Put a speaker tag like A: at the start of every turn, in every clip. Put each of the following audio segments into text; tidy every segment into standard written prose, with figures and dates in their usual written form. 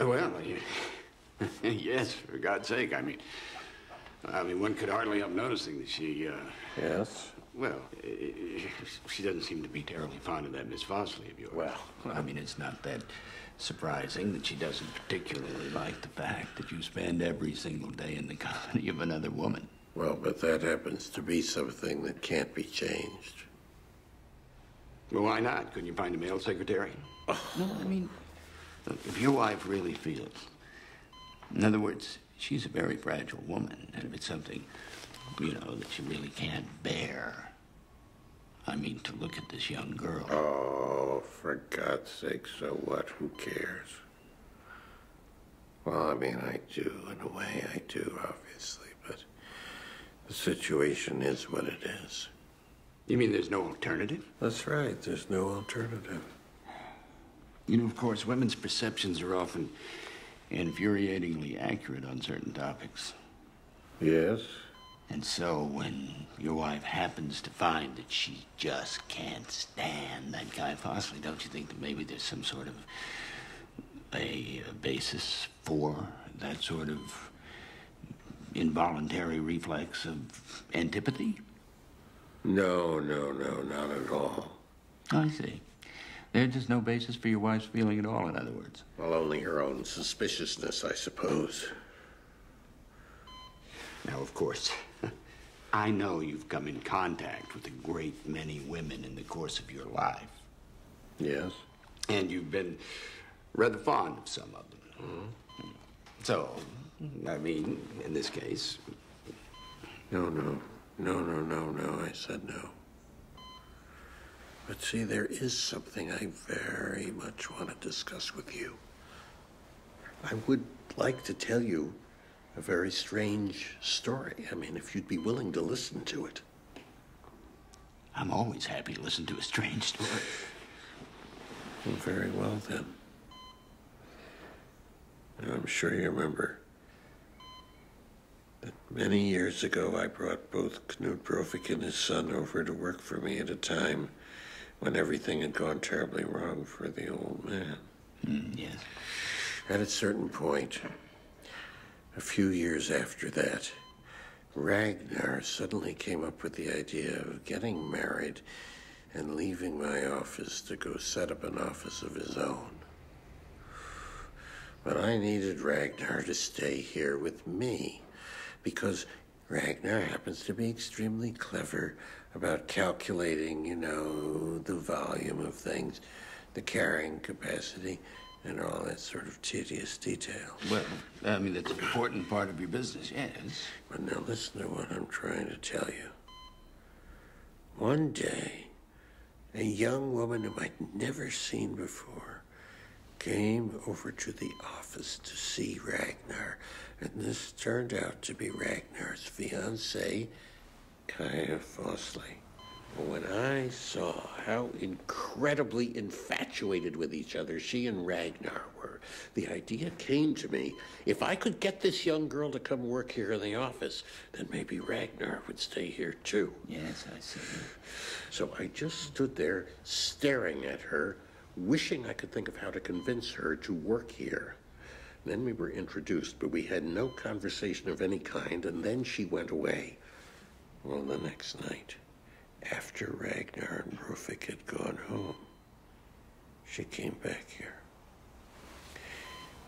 A: Well, yes, for God's sake. I mean, one could hardly help noticing that she,
B: Yes?
A: well, she doesn't seem to be terribly fond of that Miss Fosley of yours.
B: Well,
C: I mean, it's not that surprising that she doesn't particularly like the fact that you spend every single day in the company of another woman.
B: well, but that happens to be something that can't be changed.
A: Well, why not? Couldn't you find a male secretary?
C: No, I mean, look, if your wife really feels, in other words, she's a very fragile woman, and if it's something, that she really can't bear, I mean, to look at this young girl.
B: Oh, for God's sake, so what? Who cares? Well, I mean, I do, in a way, I do, obviously, but the situation is what it is.
A: You mean there's no alternative?
B: That's right, there's no alternative.
A: Of course, women's perceptions are often infuriatingly accurate on certain topics.
B: Yes?
C: And so when your wife happens to find that she just can't stand that Guy Fosley, don't you think that maybe there's some sort of a basis for that sort of involuntary reflex of antipathy?
B: No, not at all.
C: I see. There's just no basis for your wife's feeling at all, in other words.
B: Well, only her own suspiciousness, I suppose.
A: Now, of course, I know you've come in contact with a great many women in the course of your life.
B: Yes?
A: And you've been rather fond of some of them. Mm-hmm. So, I mean, in this case...
B: No, I said no. But see, there is something I very much want to discuss with you. I would like to tell you a very strange story. I mean, if you'd be willing to listen to it.
C: I'm always happy to listen to a strange story.
B: Well, very well, then. Now, I'm sure you remember that many years ago I brought both Knut Brovik and his son over to work for me at a time when everything had gone terribly wrong for the old man.
C: Yes.
B: At a certain point, a few years after that, Ragnar suddenly came up with the idea of getting married and leaving my office to go set up an office of his own. But I needed Ragnar to stay here with me because Ragnar happens to be extremely clever about calculating, the volume of things, the carrying capacity, and all that sort of tedious detail.
C: Well, I mean, that's an important part of your business, yes.
B: But now listen to what I'm trying to tell you. One day, a young woman whom I'd never seen before came over to the office to see Ragnar, and this turned out to be Ragnar's fiancée, Kaja Fosley. When I saw how incredibly infatuated with each other she and Ragnar were, the idea came to me, if I could get this young girl to come work here in the office, then maybe Ragnar would stay here too.
C: Yes, I see.
B: So I just stood there staring at her, wishing I could think of how to convince her to work here. Then we were introduced, but we had no conversation of any kind, and then she went away. Well, the next night, after Ragnar and Brovik had gone home, she came back here.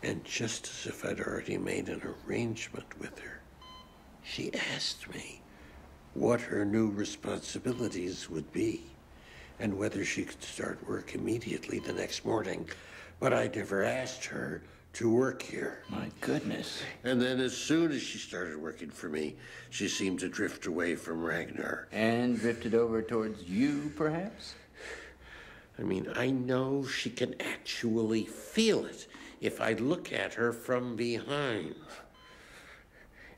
B: And just as if I'd already made an arrangement with her, she asked me what her new responsibilities would be and whether she could start work immediately the next morning. But I never asked her to work here.
C: My goodness.
B: And then as soon as she started working for me, she seemed to drift away from Ragnar.
C: And drifted over towards you, perhaps?
B: I mean, I know she can actually feel it if I look at her from behind.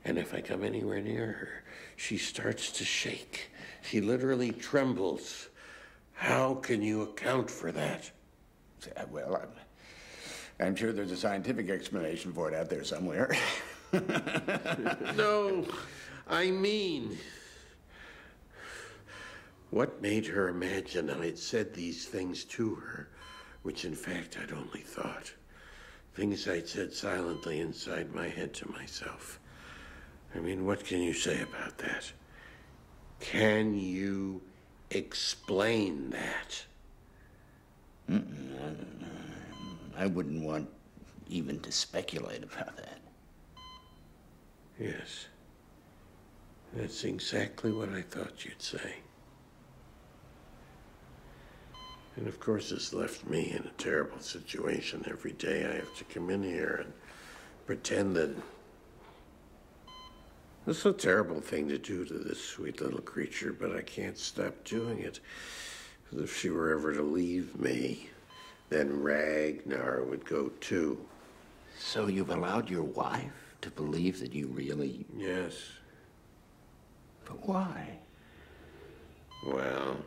B: And if I come anywhere near her, she starts to shake. She literally trembles. How can you account for that?
A: Well, I'm sure there's a scientific explanation for it out there somewhere.
B: No, I mean, what made her imagine I had said these things to her, which in fact I'd only thought? Things I said silently inside my head to myself. I mean, what can you say about that? Can you explain that?
C: I wouldn't want even to speculate about that.
B: Yes. That's exactly what I thought you'd say. And of course, it's left me in a terrible situation. Every day I have to come in here and pretend that it's a terrible thing to do to this sweet little creature, but I can't stop doing it. Because if she were ever to leave me, then Ragnar would go too.
C: So you've allowed your wife to believe that you really...
B: Yes.
C: But why?
B: Well,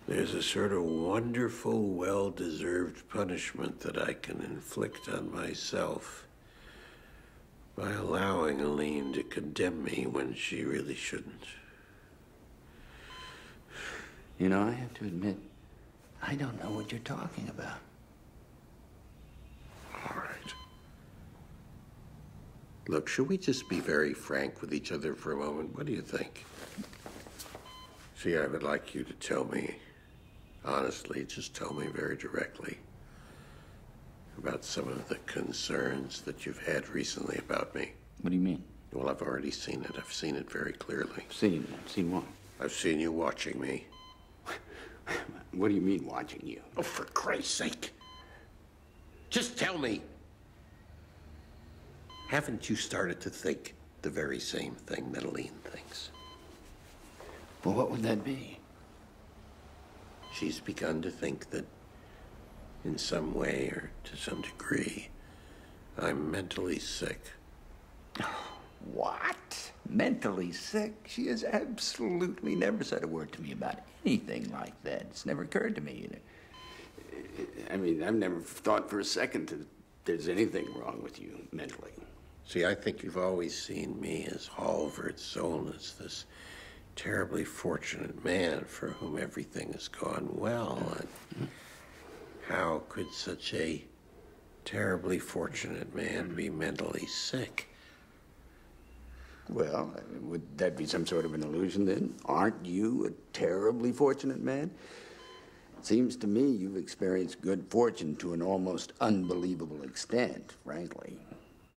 B: there's a sort of wonderful, well-deserved punishment that I can inflict on myself by allowing Aline to condemn me when she really shouldn't.
C: You know, I have to admit, I don't know what you're talking about.
B: All right. Look, should we just be very frank with each other for a moment? What do you think? See, I would like you to tell me, honestly, just tell me very directly about some of the concerns that you've had recently about me.
C: What do you mean?
B: Well, I've already seen it. I've seen it very clearly.
C: Seen what?
B: I've seen you watching me.
C: What do you mean, watching you?
B: Oh, for Christ's sake. Just tell me. Haven't you started to think the very same thing that Aline thinks?
C: Well, what would that be?
B: She's begun to think that in some way or to some degree, I'm mentally sick.
C: What? Mentally sick? She has absolutely never said a word to me about anything like that. It's never occurred to me either. I mean, I've never thought for a second that there's anything wrong with you mentally.
B: See, I think you've always seen me as Halvard Solness, this terribly fortunate man for whom everything has gone well. And how could such a terribly fortunate man be mentally sick?
C: Well, I mean, would that be some sort of an illusion then? Aren't you a terribly fortunate man? It seems to me you've experienced good fortune to an almost unbelievable extent, frankly.